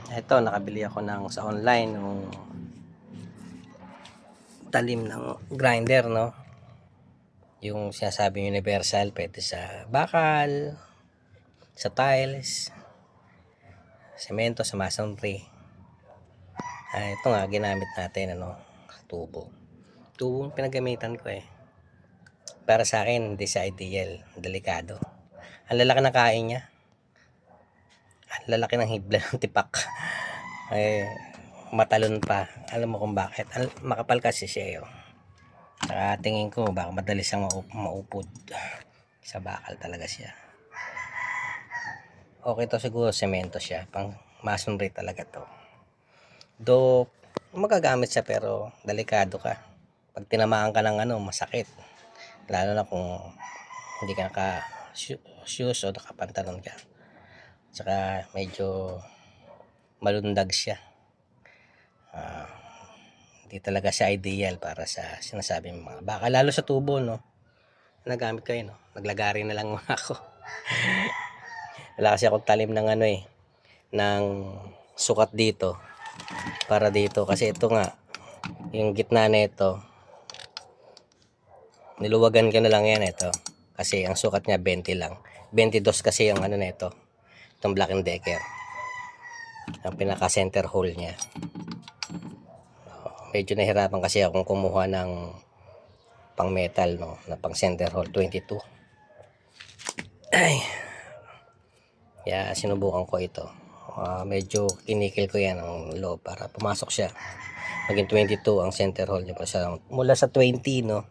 Eto, nakabili ako sa online ng talim ng grinder, no? Yung sinasabing universal, pwede sa bakal, sa tiles, semento, sa masonry. Ito nga, ginamit natin, tubo. Tubo yung pinagamitan ko eh. Para sa akin, hindi siya ideal, delikado. Ang lalaki ng kain niya. Ang lalaki ng hibla ng tipak. Matalon pa. Alam mo kung bakit? Makapal kasi siya eh. Saka tingin ko baka madali siyang maupod. Sa bakal talaga siya. Okay to siguro, semento siya. Pang masonry talaga to. Do magagamit siya pero delikado ka. Pag tinamaan ka ng masakit. Lalo na kung hindi ka naka shoes o nakapantalon ka. Saka medyo malundag siya. Hindi talaga siya ideal para sa sinasabi mga baka, lalo sa tubo, no? Nagamit ko yun, no? Naglagari na lang ako. Wala kasi akong talim ng ng sukat dito. Para dito, kasi ito nga, yung gitna na ito, niluwagan ko na lang yan ito. Kasi ang sukat niya 20 lang. 22 kasi yung na ito. Itong Black & Decker. Ang pinaka center hole niya. Medyo nahirapan kasi akong kumuha ng pang metal, no, na pang center hole 22. Ay, kaya sinubukan ko ito. Medyo kinikil ko yan ang loob para pumasok siya. Maging 22 ang center hole niya pa siya. Mula sa 20, no.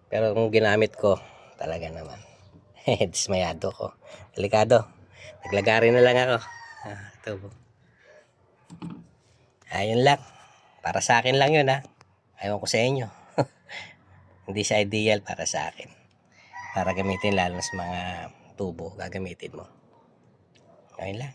Pero kung ginamit ko, talaga naman. Dismayado ko. Delikado. Naglagari na lang ako. Ito po. Ayun lang. Para sa akin lang yun, ha. Ayaw ko sa inyo. Hindi siya ideal para sa akin. Para gamitin lalo sa mga tubo, gagamitin mo. Ayun lang.